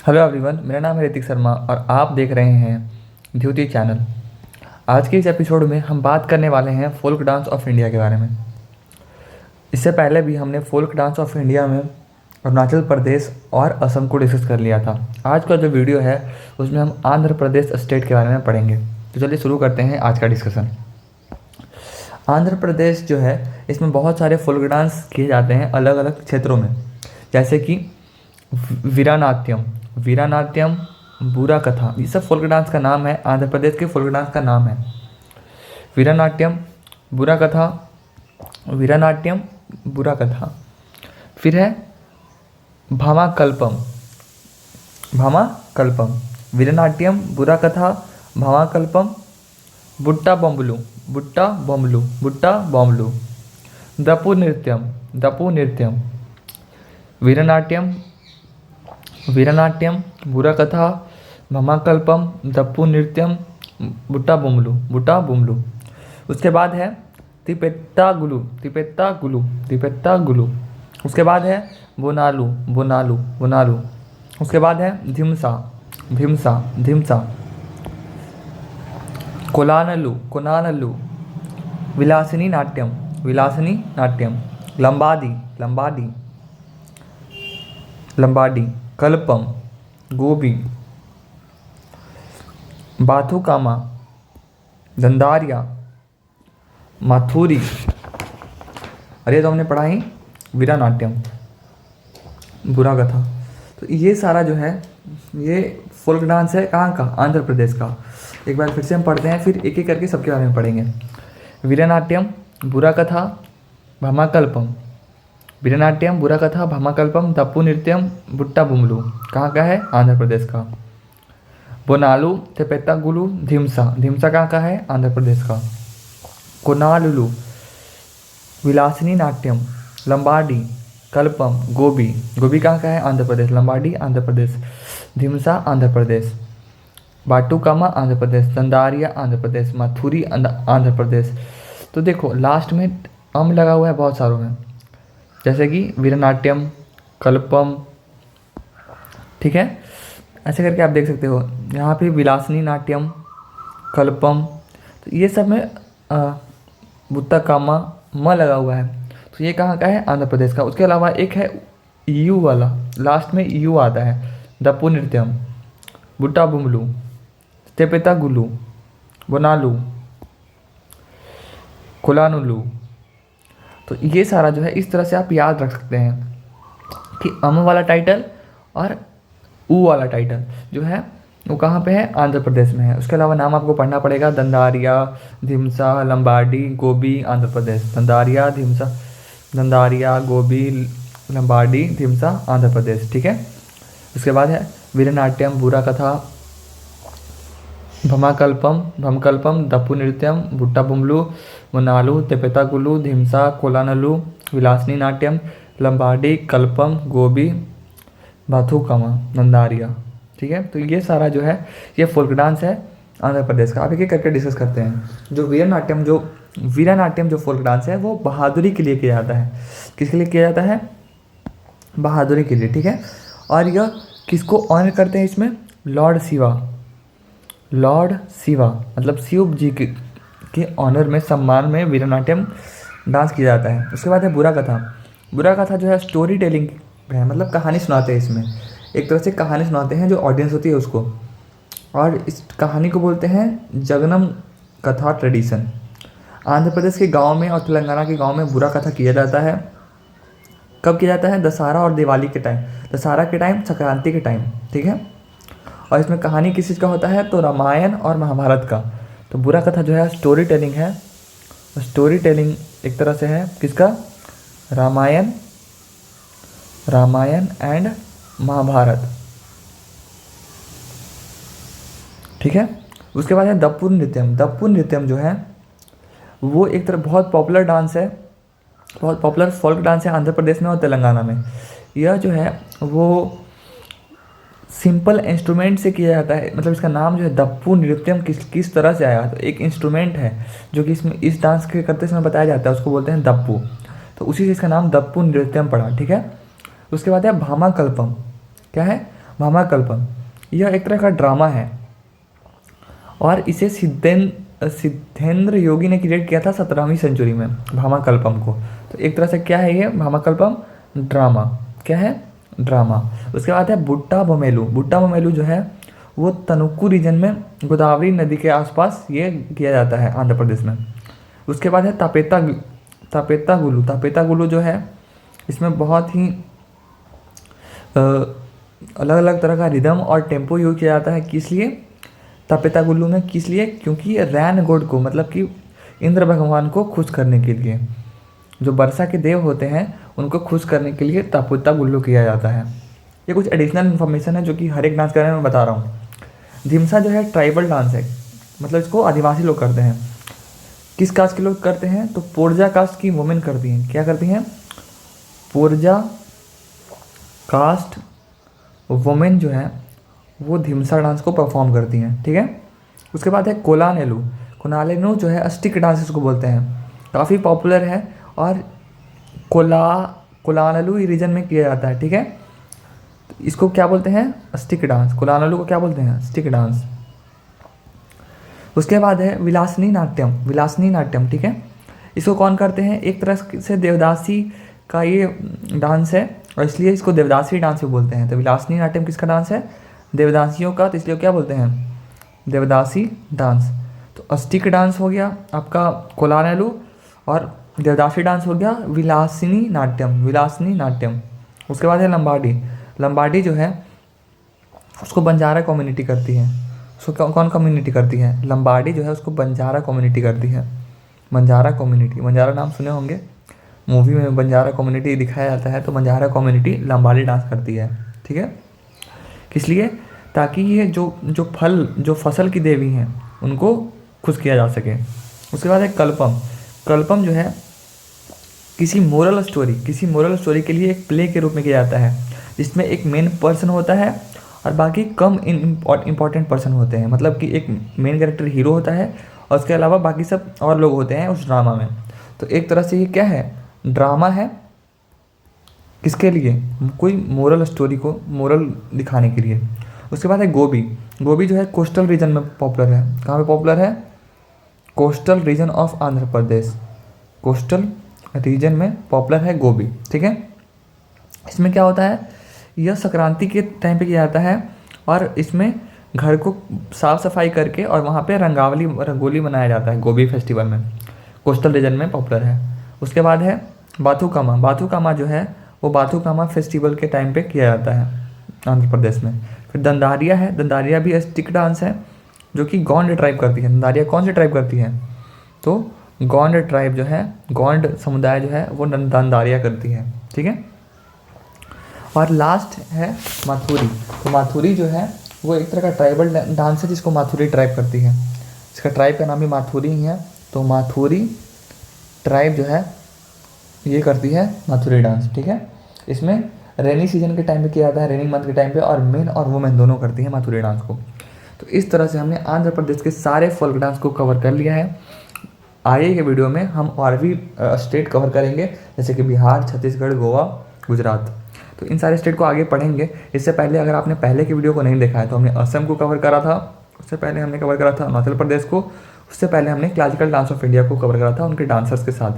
Hello everyone, मेरा नाम है ऋतिक शर्मा और आप देख रहे हैं द्युति चैनल। आज के इस एपिसोड में हम बात करने वाले हैं फोल्क डांस ऑफ इंडिया के बारे में। इससे पहले भी हमने फोल्क डांस ऑफ इंडिया में अरुणाचल प्रदेश और असम को डिस्कस कर लिया था। आज का जो वीडियो है उसमें हम आंध्र प्रदेश स्टेट के बारे में पढ़ेंगे। तो चलिए शुरू करते हैं आज का डिस्कशन। आंध्र प्रदेश जो है इसमें बहुत सारे फोल्क डांस किए जाते हैं अलग अलग क्षेत्रों में, जैसे कि वीरानाट्यम, बुरा कथा। ये सब फोल्क डांस का नाम है, आंध्र प्रदेश के फोल्क डांस का नाम है। वीरानाट्यम, बुरा कथा, वीरानाट्यम, बुरा कथा। फिर है भामाकल्पम, वीरानाट्यम, बुरा कथा, भामाकल्पम, बुट्टा बॉम्बलू, दपु नृत्यम, वीरानाट्यम, बुरा कथा, भामाकल्पम, दप्पू नृत्यम, बुट्टा बुमलू। उसके बाद है तिपेत्ता गुलू। उसके बाद है बोनालू। उसके बाद है धिमसा, कोनानल्लू, विलासिनी नाट्यम, लंबाडी, कल्पम, गोबी, बाथुकामा, दंदारिया, माथुरी। और ये तो हमने पढ़ा ही वीरानाट्यम, बुरा कथा। तो ये सारा जो है ये फोल्क डांस है कहाँ का? आंध्र प्रदेश का। एक बार फिर से हम पढ़ते हैं, फिर एक एक करके सबके बारे में पढ़ेंगे। वीरानाट्यम, बुरा कथा, भामाकल्पम, दप्पू नृत्यम, बुट्टा बुमलू। कहाँ का है? आंध्र प्रदेश का। बोनालू, तेपेत्तागुलू, धिमसा कहाँ का है? आंध्र प्रदेश का। कोनालुलू, विलासिनी नाट्यम, लंबाडी, कल्पम, गोबी कहाँ का है? आंध्र प्रदेश। लंबाडी आंध्र प्रदेश, धिमसा आंध्र प्रदेश, बाटुकामा आंध्र प्रदेश, दंदारिया आंध्र प्रदेश, माथुरी आंध्र प्रदेश। तो देखो लास्ट में अम लगा हुआ है बहुत सारों में, जैसे कि वीरनाट्यम, कल्पम, ठीक है। ऐसे करके आप देख सकते हो। यहाँ पे विलासनी नाट्यम, कल्पम, तो ये सब में बुत्तकामा म लगा हुआ है। तो ये कहाँ का है? आंध्र प्रदेश का। उसके अलावा एक है यू वाला, लास्ट में यू आता है, दप्पू नृत्यम, बुट्टा बुमलू, तेपेत्तागुलू, बोनालू, कोलानुलू। तो ये सारा जो है इस तरह से आप याद रख सकते हैं कि अम वाला टाइटल और ऊ वाला टाइटल जो है वो कहाँ पे है? आंध्र प्रदेश में है। उसके अलावा नाम आपको पढ़ना पड़ेगा दंदारिया, धिमसा, लंबाडी, गोबी, आंध्र प्रदेश। दंदारिया, गोबी, लंबाडी, धिमसा, आंध्र प्रदेश, ठीक है। उसके बाद है वीरनाट्यम, बुरा कथा, भमकल्पम, दप्पू नृत्यम, बुट्टा बुमलू, मोनालू, तेपेत्तागुलू, धिमसा, कोलानलू, विलासनी नाट्यम, लंबाडी, कल्पम, गोबी, बाथुकामा, नंदारिया, ठीक है। तो ये सारा जो है ये फोल्क डांस है आंध्र प्रदेश का। अब एक एक करके डिस्कस करते हैं। जो वीरानाट्यम जो फोल्क डांस है वो बहादुरी के लिए किया जाता है। किसके लिए किया जाता है? बहादुरी के लिए, ठीक है। और यह किसको ऑनर करते हैं इसमें? लॉर्ड शिवा मतलब शिव जी के ऑनर में, सम्मान में वीरनाट्यम डांस किया जाता है। उसके बाद है बुरा कथा जो है स्टोरी टेलिंग है, मतलब कहानी सुनाते हैं। इसमें एक तरह से कहानी सुनाते हैं जो ऑडियंस होती है उसको, और इस कहानी को बोलते हैं जगनम कथा ट्रेडिशन। आंध्र प्रदेश के गांव में और तेलंगाना के गांव में बुरा कथा किया जाता है। कब किया जाता है? दशहरा और दिवाली के टाइम, दशहरा के टाइम, संक्रांति के टाइम, ठीक है। और इसमें कहानी किस चीज़ का होता है? तो रामायण और महाभारत का। तो बुरा कथा जो है स्टोरी टेलिंग है। स्टोरी टेलिंग एक तरह से है किसका? रामायण एंड महाभारत, ठीक है। उसके बाद है दप्पू नृत्यम जो है वो एक तरह बहुत पॉपुलर डांस है, बहुत पॉपुलर फोल्क डांस है आंध्र प्रदेश में और तेलंगाना में। यह जो है वो सिंपल इंस्ट्रूमेंट से किया जाता है। मतलब इसका नाम जो है दप्पू नृत्यम किस तरह से आया? तो एक इंस्ट्रूमेंट है जो कि इसमें इस डांस के करते समय बताया जाता है, उसको बोलते हैं दप्पू। तो उसी से इसका नाम दप्पू नृत्यम पड़ा, ठीक है। उसके बाद है भामाकल्पम। क्या है? भामाकल्पम यह एक तरह का ड्रामा है और इसे सिद्धेंद्र योगी ने क्रिएट किया था 17वीं सेंचुरी में, भामाकल्पम को। तो एक तरह से क्या है ये भामाकल्पम? ड्रामा। क्या है? ड्रामा। उसके बाद है बुट्टा बोमेलू। बुट्टा बोमेलू जो है वो तनुक्कू रीजन में गोदावरी नदी के आसपास ये किया जाता है आंध्र प्रदेश में। उसके बाद है तापेता गुलू। तापेता गुलू जो है इसमें बहुत ही अलग अलग तरह का रिदम और टेम्पो यूज किया जाता है। किस लिए? तापेता गुल्लू में किस लिए? क्योंकि रैन गॉड को, मतलब कि इंद्र भगवान को खुश करने के लिए, जो वर्षा के देव होते हैं उनको खुश करने के लिए तापेता गुल्लू किया जाता है। ये कुछ एडिशनल इन्फॉर्मेशन है जो कि हर एक डांस के बारे में बता रहा हूँ। धिमसा जो है ट्राइबल डांस है, मतलब इसको आदिवासी लोग करते हैं। किस कास्ट के लोग करते हैं? तो पोरजा कास्ट की वुमेन करती हैं। क्या करती हैं? पोरजा कास्ट वुमेन जो है वो धिमसा डांस को परफॉर्म करती हैं। ठीक है। उसके बाद है कोलानेलू। कोलानेलू जो है स्टिक डांस इसको बोलते हैं, काफ़ी पॉपुलर है और कोलानेलू रीजन में किया जाता है। ठीक है। तो इसको क्या बोलते हैं? Stick dance. कोलानेलू को क्या बोलते हैं? Stick dance. उसके बाद है विलासनी नाट्यम। विलासनी नाट्यम, ठीक है। इसको कौन करते हैं? एक तरह से देवदासी का ये डांस है और इसलिए इसको देवदासी डांस भी बोलते हैं। तो विलासनी नाट्यम किसका डांस है? देवदासियों का, तो इसलिए क्या बोलते हैं? देवदासी डांस। तो स्टिक डांस हो गया आपका कोलानेलू और देवदासी डांस हो गया विलासिनी नाट्यम। विलासिनी नाट्यम। उसके बाद है लंबाडी। लंबाडी जो है उसको बंजारा कम्युनिटी करती है। उसको कौन कम्युनिटी करती है? लंबाडी जो है उसको बंजारा कम्युनिटी करती है। बंजारा कम्युनिटी, बंजारा नाम सुने होंगे, मूवी में बंजारा कम्युनिटी दिखाया जाता है। तो बंजारा कम्युनिटी लंबाडी डांस करती है। ठीक है। किस लिए? ताकि ये जो फसल की देवी हैं उनको खुश किया जा सके। उसके बाद है कल्पम। कल्पम जो है किसी मोरल स्टोरी के लिए एक प्ले के रूप में किया जाता है, जिसमें एक मेन पर्सन होता है और बाकी कम इम्पॉर्टेंट पर्सन होते हैं। मतलब कि एक मेन कैरेक्टर हीरो होता है और उसके अलावा बाकी सब और लोग होते हैं उस ड्रामा में। तो एक तरह से ये क्या है? ड्रामा है। किसके लिए? कोई मोरल स्टोरी को मोरल दिखाने के लिए। उसके बाद है गोबी। गोबी जो है कोस्टल रीजन में पॉपुलर है। कहाँ पे पॉपुलर है? Coastal region of Andhra Pradesh. Coastal region में पॉपुलर है गोबी। ठीक है। इसमें क्या होता है? यह संक्रांति के टाइम पे किया जाता है और इसमें घर को साफ सफाई करके और वहाँ पे रंगोली बनाया जाता है गोबी फेस्टिवल में। कोस्टल रीजन में पॉपुलर है। उसके बाद है बाथुकामा। बाथुकामा जो है वो बाथुकामा फेस्टिवल के टाइम पे किया जाता है आंध्र प्रदेश में। फिर दंदारिया है। दंदारिया भी स्टिक डांस है जो कि गोंड ट्राइब करती है। दंदारिया कौन सी ट्राइब करती है? तो गोंड ट्राइब जो है, गोंड समुदाय जो है वो दंदारिया करती है। ठीक है। और लास्ट है माथुरी। तो माथुरी जो है वो एक तरह का ट्राइबल डांस है जिसको माथुरी ट्राइब करती है। इसका ट्राइब का नाम भी माथुरी ही है। तो माथुरी ट्राइब जो है ये करती है माथुरी डांस। ठीक है। इसमें रेनी सीजन के टाइम पे किया जाता है, रेनिंग मंथ के टाइम पे, और मेन और वुमेन दोनों करती है माथुरी डांस को। तो इस तरह से हमने आंध्र प्रदेश के सारे फोल्क डांस को कवर कर लिया है। आगे के वीडियो में हम और भी स्टेट कवर करेंगे, जैसे कि बिहार, छत्तीसगढ़, गोवा, गुजरात। तो इन सारे स्टेट को आगे पढ़ेंगे। इससे पहले अगर आपने पहले के वीडियो को नहीं देखा है तो हमने असम को कवर करा था, उससे पहले हमने कवर करा था अरुणाचल प्रदेश को, उससे पहले हमने क्लासिकल डांस ऑफ इंडिया को कवर करा था उनके डांसर्स के साथ,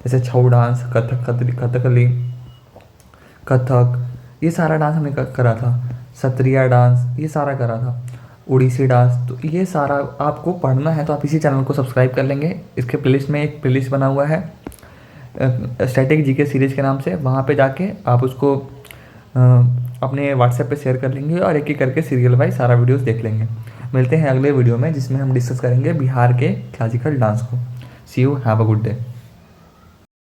जैसे छऊ डांस, कथकली, कथक, ये सारा डांस हमने करा था। सत्रिया डांस ये सारा करा था। उड़ीसी डांस। तो ये सारा आपको पढ़ना है तो आप इसी चैनल को सब्सक्राइब कर लेंगे। इसके प्लेलिस्ट में एक प्लेलिस्ट बना हुआ है स्टैटिक जीके सीरीज़ के नाम से, वहाँ पे जाके आप उसको अपने व्हाट्सएप पे शेयर कर लेंगे और एक एक करके सीरियल वाइज सारा वीडियोस देख लेंगे। मिलते हैं अगले वीडियो में जिसमें हम डिस्कस करेंगे बिहार के क्लासिकल डांस को। See you, have a good day.